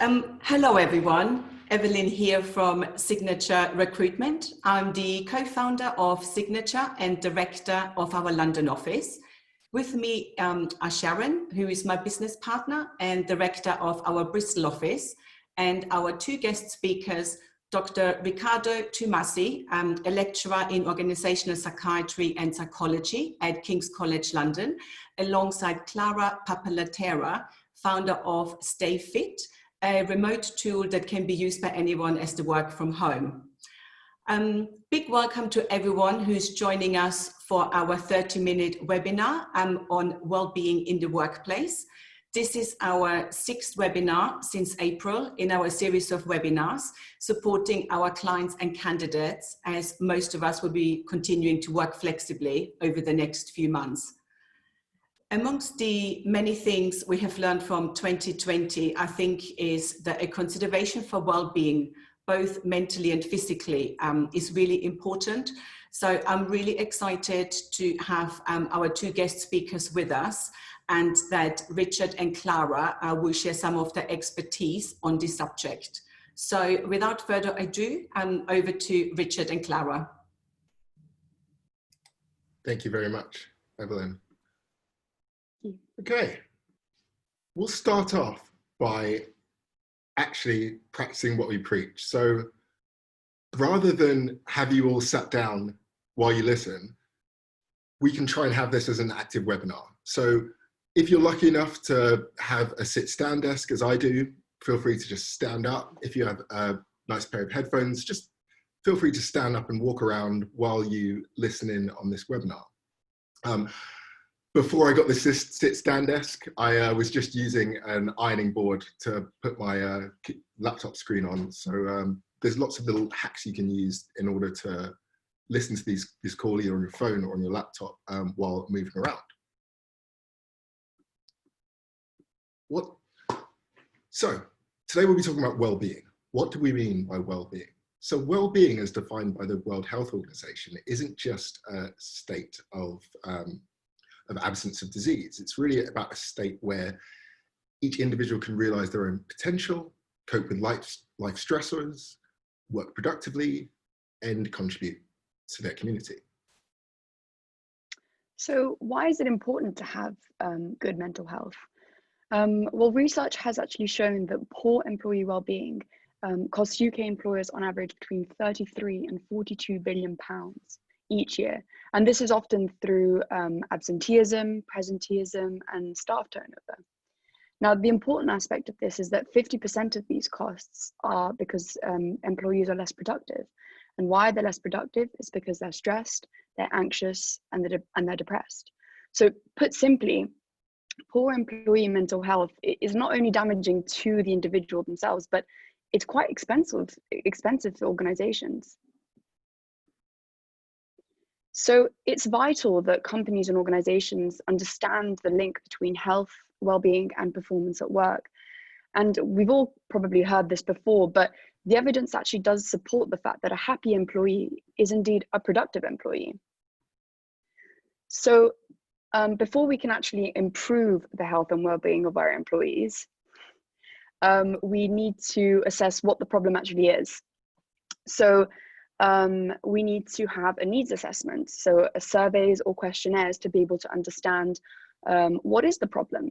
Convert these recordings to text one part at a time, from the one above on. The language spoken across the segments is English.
Hello everyone. Evelyn here from Signature Recruitment. I'm the co-founder of Signature and director of our London office. With me are Sharon, who is my business partner and director of our Bristol office, and our two guest speakers, Dr. Ricardo Twumasi, a lecturer in Organisational Psychiatry and Psychology at King's College London, alongside Clara Pappalettera, founder of Stay Fit, a remote tool that can be used by anyone as they work from home. Big welcome to everyone who's joining us for our 30-minute webinar on well-being in the workplace. This is our 6th webinar since April in our series of webinars, supporting our clients and candidates, as most of us will be continuing to work flexibly over the next few months. Amongst the many things we have learned from 2020, I think, is that a consideration for well-being, both mentally and physically, is really important. So I'm really excited to have our two guest speakers with us, and that Richard and Clara will share some of their expertise on this subject. So without further ado, over to Richard and Clara. Thank you very much, Evelyn. Okay, we'll start off by actually practicing what we preach. So rather than have you all sat down while you listen, we can try and have this as an active webinar. So if you're lucky enough to have a sit-stand desk, as I do, feel free to just stand up. If you have a nice pair of headphones, just feel free to stand up and walk around while you listen in on this webinar. Before I got this sit-stand desk, I was just using an ironing board to put my laptop screen on. So there's lots of little hacks you can use in order to listen to this call either on your phone or on your laptop while moving around. So today we'll be talking about well-being. What do we mean by well-being? So well-being, as defined by the World Health Organization, isn't just a state of absence of disease. It's really about a state where each individual can realize their own potential, cope with life stressors, work productively, and contribute to their community. So why is it important to have good mental health? Well, research has actually shown that poor employee well-being costs UK employers on average between 33 and 42 billion pounds each year. And this is often through absenteeism, presenteeism, and staff turnover. Now, the important aspect of this is that 50% of these costs are because employees are less productive. And why they're less productive is because they're stressed, they're anxious, and they're depressed. So put simply, poor employee mental health is not only damaging to the individual themselves, but it's quite expensive for organizations. So it's vital that companies and organizations understand the link between health, well-being, and performance at work. And we've all probably heard this before, but the evidence actually does support the fact that a happy employee is indeed a productive employee. So before we can actually improve the health and well-being of our employees, we need to assess what the problem actually is. So we need to have a needs assessment, so surveys or questionnaires to be able to understand what is the problem.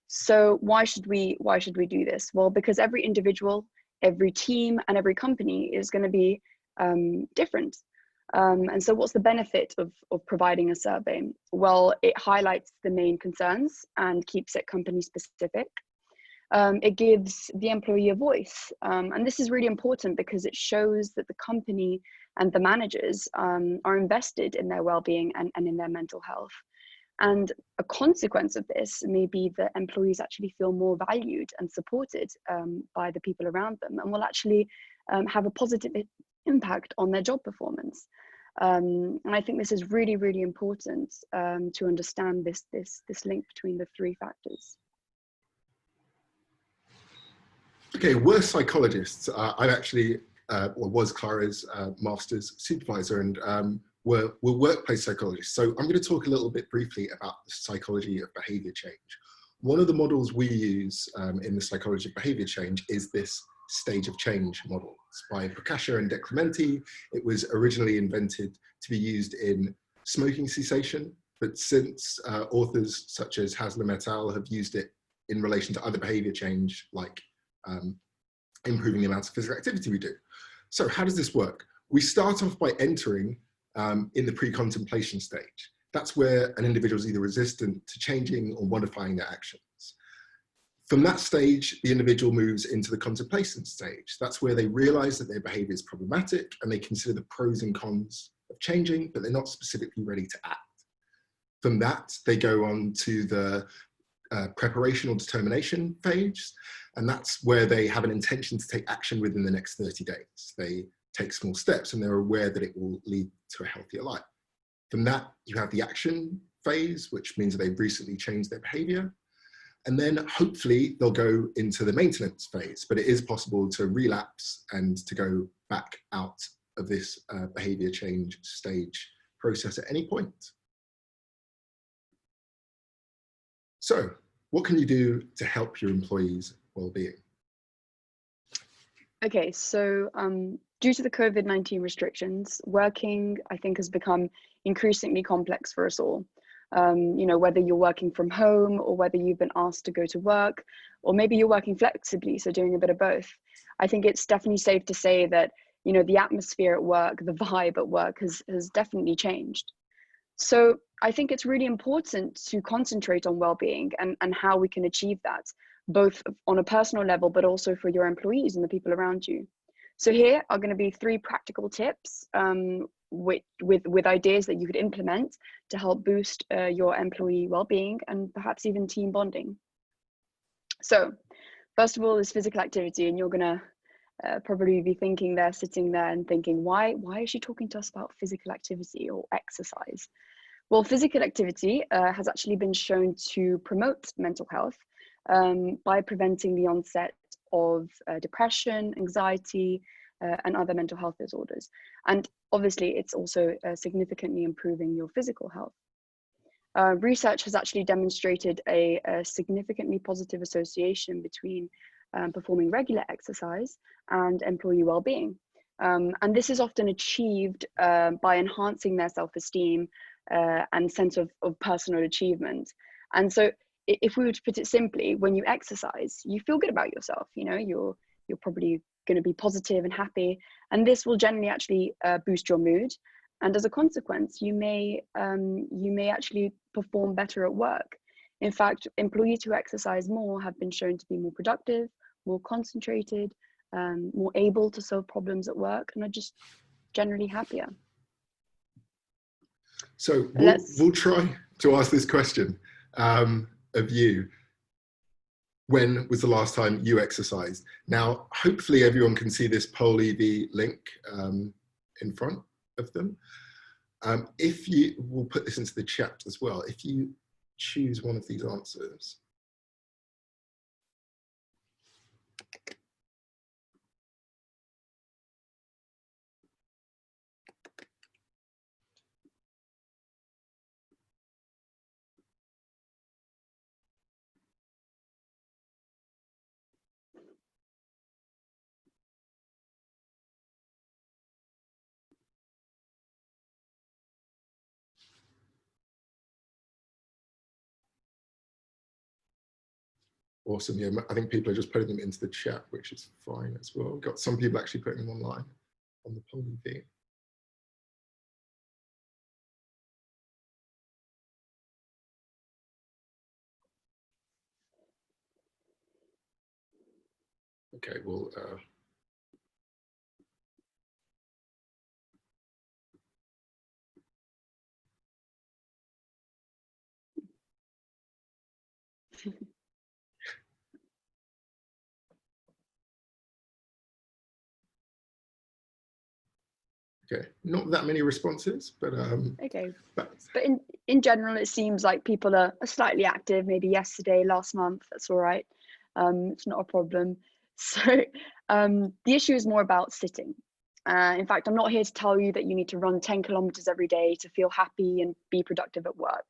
So why should we do this? Well, because every individual, every team, and every company is going to be different. And so what's the benefit of providing a survey? Well, it highlights the main concerns and keeps it company specific. It gives the employee a voice. And this is really important because it shows that the company and the managers are invested in their well-being and in their mental health. And a consequence of this may be that employees actually feel more valued and supported by the people around them, and will actually have a positive impact on their job performance. And I think this is really, really important to understand this link between the three factors. Okay, we're psychologists. I actually was Clara's master's supervisor, and we're workplace psychologists. So I'm going to talk a little bit briefly about the psychology of behavior change. One of the models we use in the psychology of behavior change is this stage of change model. It's by Procaccia and De Clementi. It was originally invented to be used in smoking cessation, but since authors such as Haslam et al. Have used it in relation to other behavior change, like improving the amount of physical activity we do. So how does this work? We start off by entering in the pre-contemplation stage. That's where an individual is either resistant to changing or modifying their actions. From that stage, the individual moves into the contemplation stage. That's where they realize that their behavior is problematic and they consider the pros and cons of changing, but they're not specifically ready to act. From that, they go on to the preparation or determination phase, and that's where they have an intention to take action within the next 30 days. They take small steps and they're aware that it will lead to a healthier life. From that, you have the action phase, which means that they've recently changed their behavior. And then hopefully they'll go into the maintenance phase, but it is possible to relapse and to go back out of this behavior change stage process at any point. So what can you do to help your employees' well-being? Okay, so due to the COVID-19 restrictions, working, I think, has become increasingly complex for us all. You know, whether you're working from home or whether you've been asked to go to work, or maybe you're working flexibly, so doing a bit of both. I think it's definitely safe to say that, you know, the atmosphere at work, the vibe at work has definitely changed. So I think it's really important to concentrate on well-being and how we can achieve that, both on a personal level, but also for your employees and the people around you. So here are going to be 3 practical tips with ideas that you could implement to help boost your employee well-being and perhaps even team bonding. So first of all is physical activity, and you're going to probably be thinking there, sitting there and thinking, why is she talking to us about physical activity or exercise? Well, physical activity has actually been shown to promote mental health by preventing the onset of depression, anxiety, and other mental health disorders. And obviously, it's also significantly improving your physical health. Research has actually demonstrated a significantly positive association between performing regular exercise and employee well-being. And this is often achieved by enhancing their self-esteem and sense of personal achievement. And so if we were to put it simply, when you exercise, you feel good about yourself. You know, you're probably going to be positive and happy, and this will generally actually boost your mood. And as a consequence, you may actually perform better at work. In fact, employees who exercise more have been shown to be more productive, more concentrated, more able to solve problems at work, and are just generally happier. So we'll try to ask this question of you. When was the last time you exercised? Now, hopefully everyone can see this Poll EV link in front of them. We'll put this into the chat as well. If you choose one of these answers. Awesome. Yeah, I think people are just putting them into the chat, which is fine as well. We've got some people actually putting them online on the Poll EV. Okay, well, okay, not that many responses, but okay. But in general, it seems like people are slightly active. Maybe yesterday, last month. That's all right. It's not a problem. So the issue is more about sitting. In fact, I'm not here to tell you that you need to run 10 kilometers every day to feel happy and be productive at work.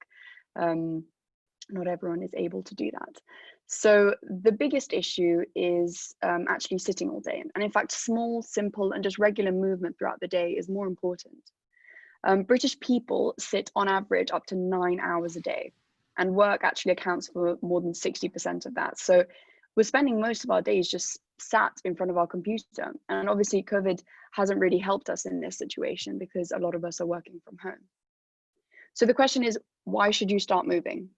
Not everyone is able to do that. So the biggest issue is actually sitting all day. And in fact, small, simple, and just regular movement throughout the day is more important. British people sit on average up to 9 hours a day, and work actually accounts for more than 60% of that. So we're spending most of our days just sat in front of our computer. And obviously COVID hasn't really helped us in this situation because a lot of us are working from home. So the question is, why should you start moving?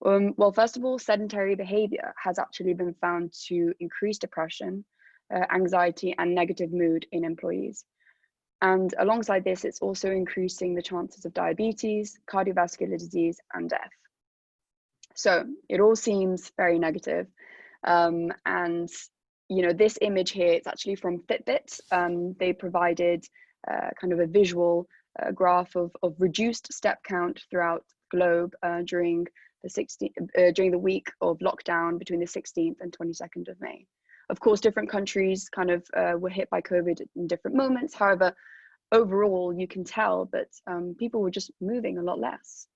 Well, first of all, sedentary behavior has actually been found to increase depression, anxiety, and negative mood in employees. And alongside this, it's also increasing the chances of diabetes, cardiovascular disease, and death. So it all seems very negative. And you know, this image here, it's actually from Fitbit. They provided kind of a visual graph of reduced step count throughout the globe during the week of lockdown between the 16th and 22nd of May. Of course, different countries kind of were hit by COVID in different moments. However, overall, you can tell that people were just moving a lot less.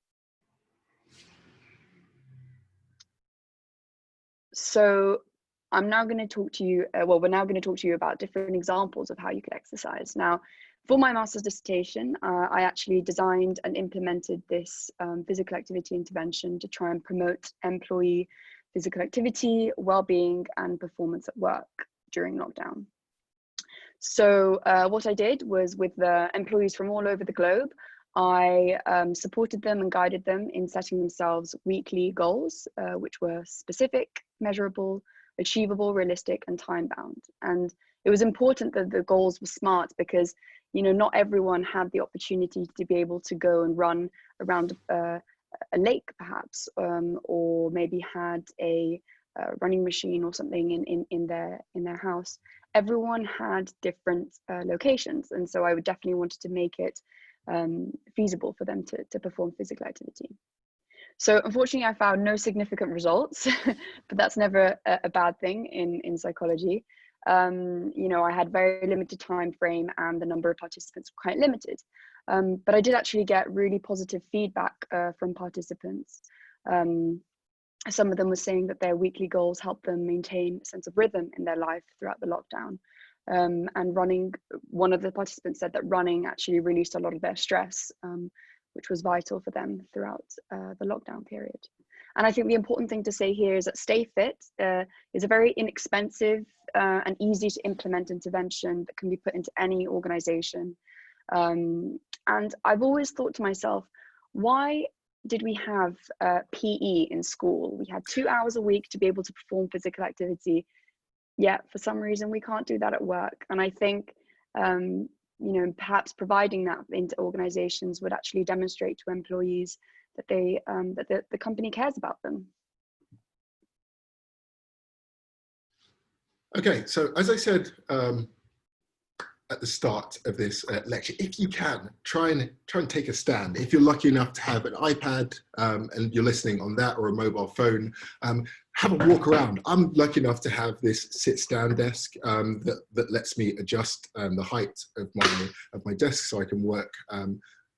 So I'm now going to talk to you, we're now going to talk to you about different examples of how you could exercise. Now, for my master's dissertation, I actually designed and implemented this physical activity intervention to try and promote employee physical activity, well-being, and performance at work during lockdown. So what I did was, with the employees from all over the globe, I supported them and guided them in setting themselves weekly goals, which were specific, measurable, achievable, realistic, and time-bound. And it was important that the goals were smart because, you know, not everyone had the opportunity to be able to go and run around a lake, perhaps, or maybe had a running machine or something in their house. Everyone had different locations, and so I would definitely wanted to make it feasible for them to perform physical activity. So unfortunately, I found no significant results, but that's never a bad thing in psychology. You know, I had very limited time frame and the number of participants were quite limited. But I did actually get really positive feedback from participants. Some of them were saying that their weekly goals helped them maintain a sense of rhythm in their life throughout the lockdown. And running, one of the participants said that running actually released a lot of their stress, which was vital for them throughout the lockdown period. And I think the important thing to say here is that Stay Fit is a very inexpensive and easy to implement intervention that can be put into any organization. And I've always thought to myself, why did we have PE in school? We had 2 hours a week to be able to perform physical activity. Yet for some reason we can't do that at work. And I think you know, perhaps providing that into organizations would actually demonstrate to employees that they that the company cares about them. Okay, so as I said at the start of this lecture, if you can, try and take a stand. If you're lucky enough to have an iPad and you're listening on that, or a mobile phone, have a walk around. I'm lucky enough to have this sit-stand desk that lets me adjust the height of my desk so I can work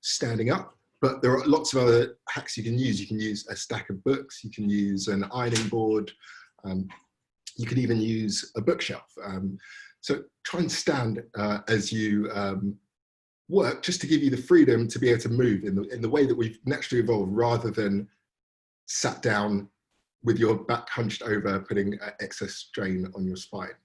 standing up. But there are lots of other hacks you can use. You can use a stack of books. You can use an ironing board. You can even use a bookshelf. So try and stand as you work, just to give you the freedom to be able to move in the way that we've naturally evolved, rather than sat down with your back hunched over, putting excess strain on your spine.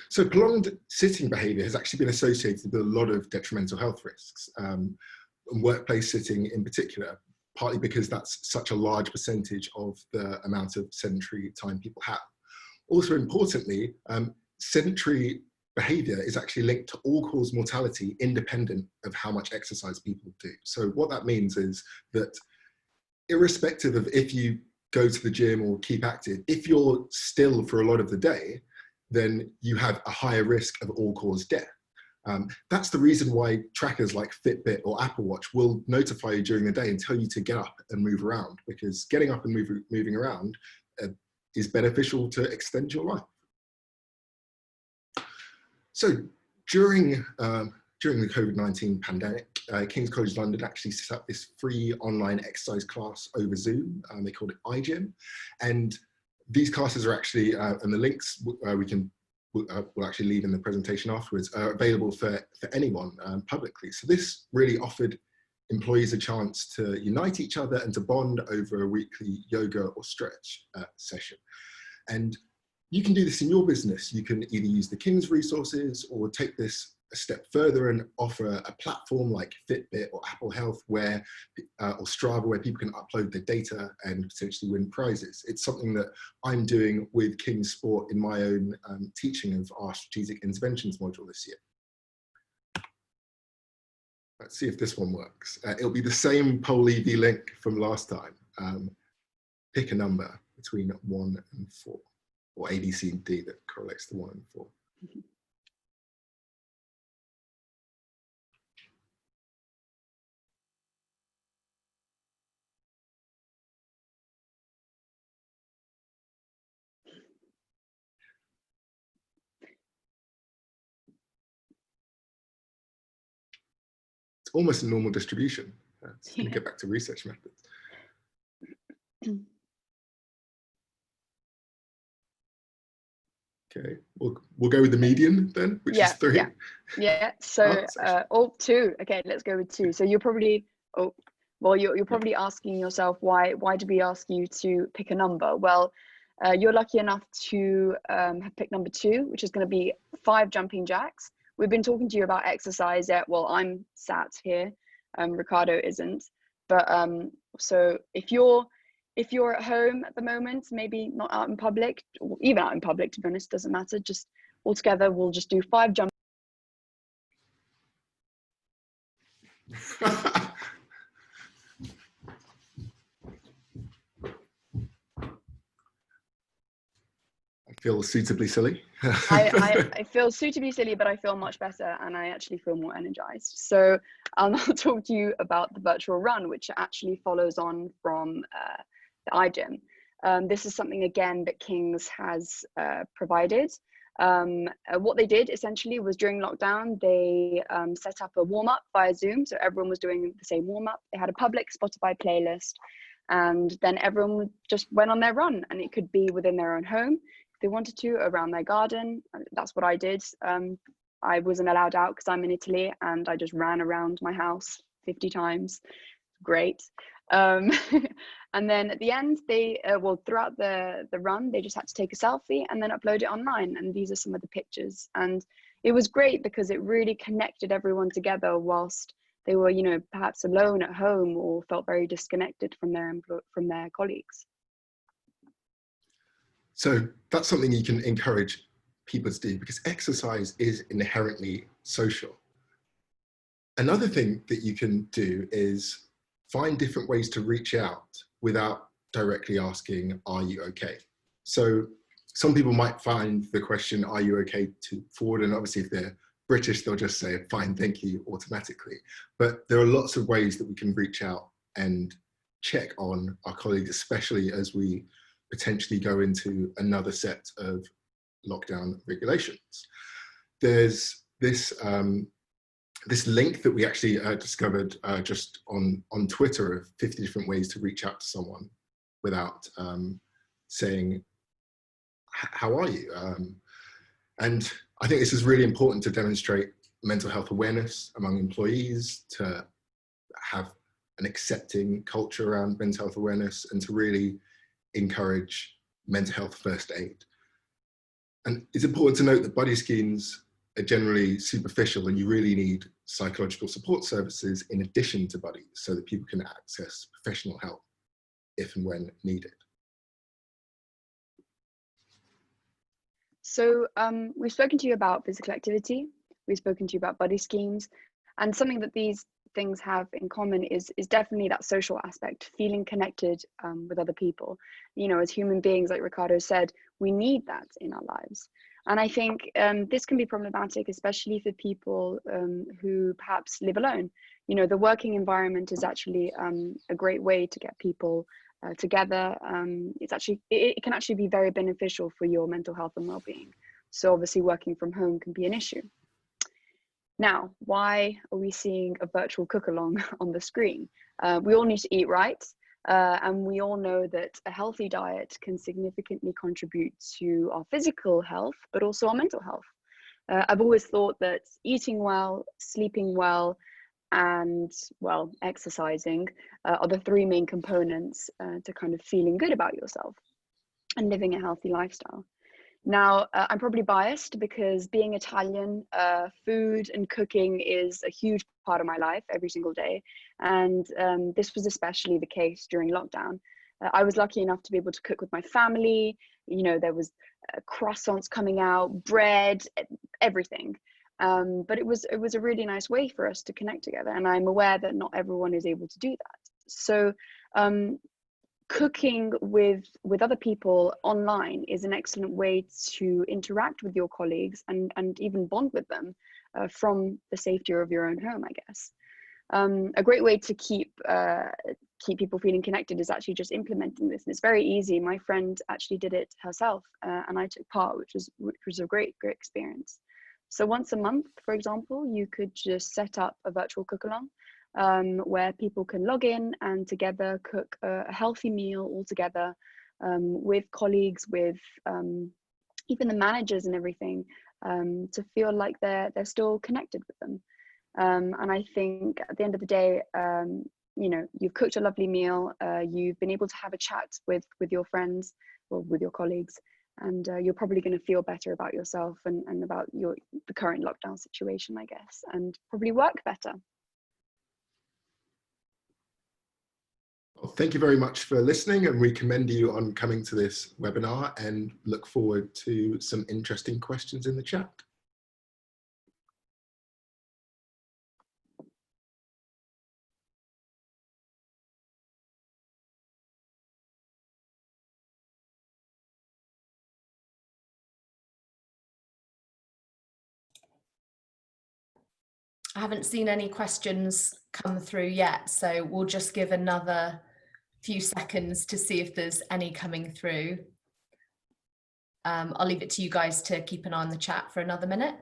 So prolonged sitting behavior has actually been associated with a lot of detrimental health risks, and workplace sitting in particular, partly because that's such a large percentage of the amount of sedentary time people have. Also importantly, sedentary behavior is actually linked to all-cause mortality independent of how much exercise people do. So what that means is that irrespective of if you go to the gym or keep active, if you're still for a lot of the day, then you have a higher risk of all-cause death. That's the reason why trackers like Fitbit or Apple Watch will notify you during the day and tell you to get up and move around, because getting up and moving around is beneficial to extend your life. So during the COVID-19 pandemic, King's College London actually set up this free online exercise class over Zoom. They called it iGym. And these classes are actually, and the links we'll actually leave in the presentation afterwards, are available for anyone publicly. So this really offered employees a chance to unite each other and to bond over a weekly yoga or stretch session. And you can do this in your business. You can either use the King's resources or take this a step further and offer a platform like Fitbit or Apple Health or Strava, where people can upload their data and potentially win prizes. It's something that I'm doing with King's Sport in my own teaching of our strategic interventions module this year. Let's see if this one works. It'll be the same poll EV link from last time. Pick a number between 1 and 4, or A, B, C, and D that correlates to 1 and 4. It's almost a normal distribution. It's going to get back to research methods. Okay, we'll go with the median then, which is 3. Yeah. So, 2. Okay, let's go with 2. So you're probably, you're probably asking yourself, why did we ask you to pick a number? Well, you're lucky enough to have picked number 2, which is going to be 5 jumping jacks. We've been talking to you about exercise. Well, I'm sat here, Ricardo isn't. But so if you're at home at the moment, maybe not out in public, or even out in public, to be honest, doesn't matter. Just all together, we'll just do 5 jump. I feel suitably silly. I feel suitably silly, but I feel much better, and I actually feel more energized. So I'll now talk to you about the virtual run, which actually follows on from the iGym. This is something, again, that King's has provided. What they did essentially was, during lockdown, they set up a warm-up via Zoom. So everyone was doing the same warm-up. They had a public Spotify playlist, and then everyone just went on their run, and it could be within their own home. They wanted to, around their garden. That's what I did. I wasn't allowed out because I'm in Italy, and I just ran around my house 50 times. Great. And then at the end, they throughout the run, they just had to take a selfie and then upload it online. And these are some of the pictures. And it was great because it really connected everyone together whilst they were, perhaps alone at home or felt very disconnected from their colleagues. So that's something you can encourage people to do, because exercise is inherently social. Another thing that you can do is find different ways to reach out without directly asking, are you okay? So some people might find the question, are you okay, too forward? And obviously if they're British, they'll just say, fine, thank you, automatically. But there are lots of ways that we can reach out and check on our colleagues, especially as we potentially go into another set of lockdown regulations. There's this link that we actually discovered just on Twitter of 50 different ways to reach out to someone without saying, how are you? And I think this is really important to demonstrate mental health awareness among employees, to have an accepting culture around mental health awareness, and to really encourage mental health first aid. And it's important to note that buddy schemes are generally superficial, and you really need psychological support services in addition to buddies so that people can access professional help if and when needed. So we've spoken to you about physical activity, we've spoken to you about buddy schemes, and something that these things have in common is definitely that social aspect, feeling connected with other people. As human beings, like Ricardo said, we need that in our lives. And I think this can be problematic, especially for people who perhaps live alone. The working environment is actually a great way to get people together. It can actually be very beneficial for your mental health and well-being. So obviously working from home can be an issue. Now, why are we seeing a virtual cook-along on the screen? We all need to eat right, and we all know that a healthy diet can significantly contribute to our physical health, but also our mental health. I've always thought that eating well, sleeping well, and, well, exercising are the three main components to kind of feeling good about yourself and living a healthy lifestyle. Now, I'm probably biased because being Italian, food and cooking is a huge part of my life every single day. And this was especially the case during lockdown. I was lucky enough to be able to cook with my family. You know, there was croissants coming out, bread, everything. But it was a really nice way for us to connect together. And I'm aware that not everyone is able to do that. So cooking with other people online is an excellent way to interact with your colleagues and even bond with them from the safety of your own home, I guess. A great way to keep people feeling connected is actually just implementing this, and it's very easy. My friend actually did it herself, and I took part, which was a great experience. So once a month, for example, you could just set up a virtual cook-along where people can log in and together cook a healthy meal all together with colleagues, with even the managers and everything, to feel like they're still connected with them. And I think at the end of the day, you know, you've cooked a lovely meal, you've been able to have a chat with your friends or with your colleagues, and you're probably going to feel better about yourself and about the current lockdown situation, I guess, and probably work better. Well, thank you very much for listening, and we commend you on coming to this webinar and look forward to some interesting questions in the chat. I haven't seen any questions come through yet, so we'll just give another few seconds to see if there's any coming through. I'll leave it to you guys to keep an eye on the chat for another minute.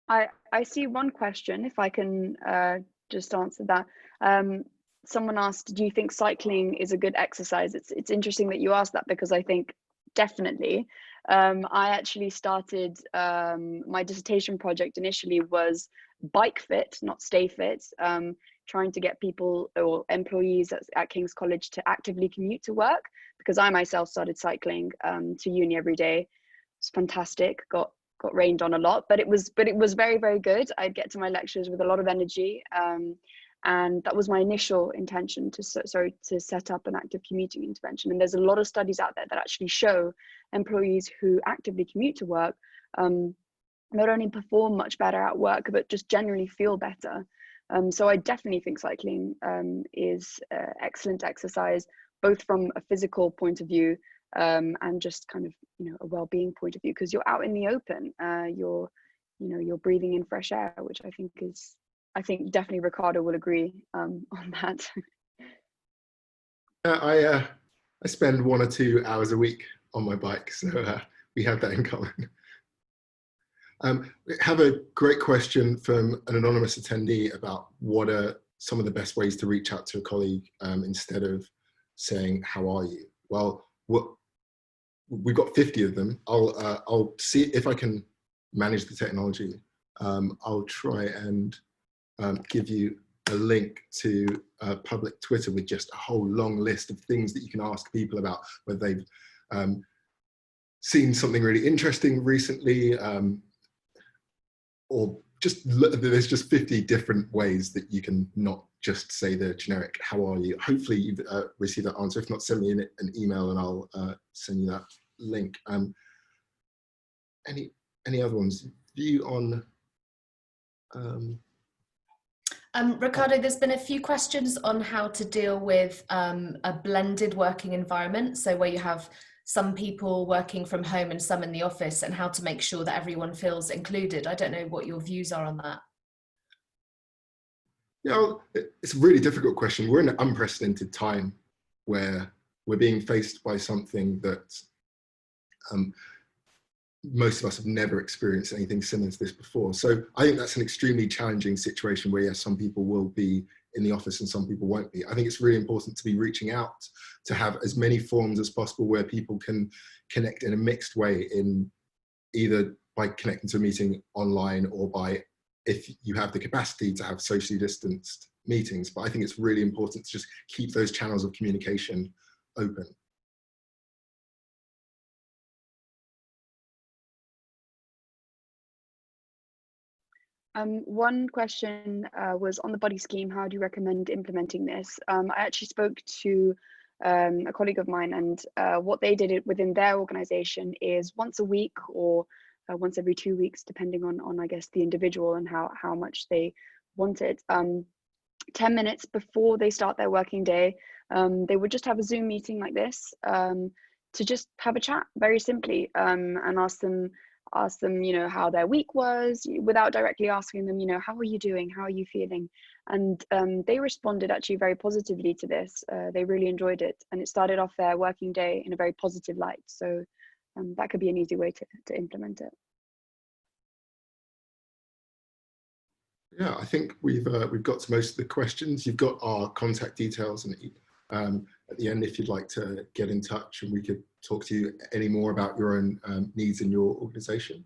I see one question, if I can just answer that. Someone asked, do you think cycling is a good exercise? It's interesting that you asked that, because I think definitely. I actually started, my dissertation project initially was bike fit, not stay fit, trying to get people or employees at King's College to actively commute to work, because I myself started cycling to uni every day. It's fantastic, got rained on a lot, but it was very, very good. I'd get to my lectures with a lot of energy, and that was my initial intention to set up an active commuting intervention. And there's a lot of studies out there that actually show employees who actively commute to work not only perform much better at work, but just generally feel better. So I definitely think cycling is excellent exercise, both from a physical point of view and just kind of, you know, a well-being point of view, because you're out in the open, you're breathing in fresh air, which I think definitely Ricardo will agree on that. I spend 1 or 2 hours a week on my bike, so we have that in common. We have a great question from an anonymous attendee about what are some of the best ways to reach out to a colleague instead of saying, how are you? Well, we've got 50 of them. I'll see if I can manage the technology. I'll try and give you a link to public Twitter with just a whole long list of things that you can ask people about, whether they've seen something really interesting recently, or just there's just 50 different ways that you can not just say the generic "how are you." Hopefully you've received that answer. If not, send me an email and I'll send you that link. Any other ones? View on Ricardo, there's been a few questions on how to deal with a blended working environment, so where you have some people working from home and some in the office, and how to make sure that everyone feels included. I don't know what your views are on that. Yeah, it's a really difficult question. We're in an unprecedented time where we're being faced by something that most of us have never experienced anything similar to this before. So I think that's an extremely challenging situation where, yes, some people will be in the office and some people won't be. I think it's really important to be reaching out to have as many forums as possible where people can connect in a mixed way, in either by connecting to a meeting online or by, if you have the capacity to have socially distanced meetings. But I think it's really important to just keep those channels of communication open. One question was on the buddy scheme. How do you recommend implementing this? I actually spoke to a colleague of mine, and what they did within their organization is once a week or once every 2 weeks, depending on I guess the individual and how much they want it. 10 minutes before they start their working day, they would just have a Zoom meeting like this to just have a chat very simply, and ask them, you know, how their week was, without directly asking them, you know, how are you doing? How are you feeling? And they responded actually very positively to this. They really enjoyed it, and it started off their working day in a very positive light. So that could be an easy way to implement it. Yeah, I think we've got to most of the questions. You've got our contact details, and at the end, if you'd like to get in touch, and we could talk to you any more about your own needs in your organisation.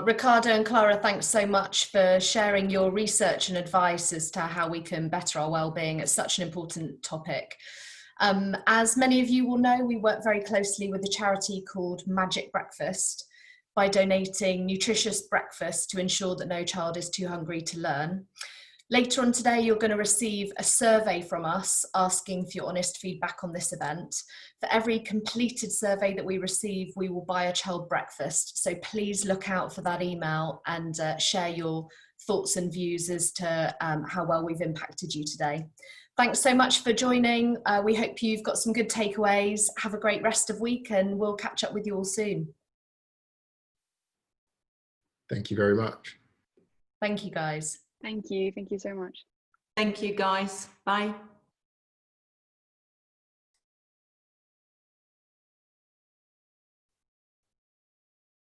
Ricardo and Clara, thanks so much for sharing your research and advice as to how we can better our well-being. It's such an important topic. As many of you will know, we work very closely with a charity called Magic Breakfast by donating nutritious breakfast to ensure that no child is too hungry to learn. Later on today, you're going to receive a survey from us asking for your honest feedback on this event. For every completed survey that we receive, we will buy a child breakfast. So please look out for that email and share your thoughts and views as to how well we've impacted you today. Thanks so much for joining. We hope you've got some good takeaways. Have a great rest of week, and we'll catch up with you all soon. Thank you very much. Thank you, guys. Thank you so much. Thank you, guys. Bye.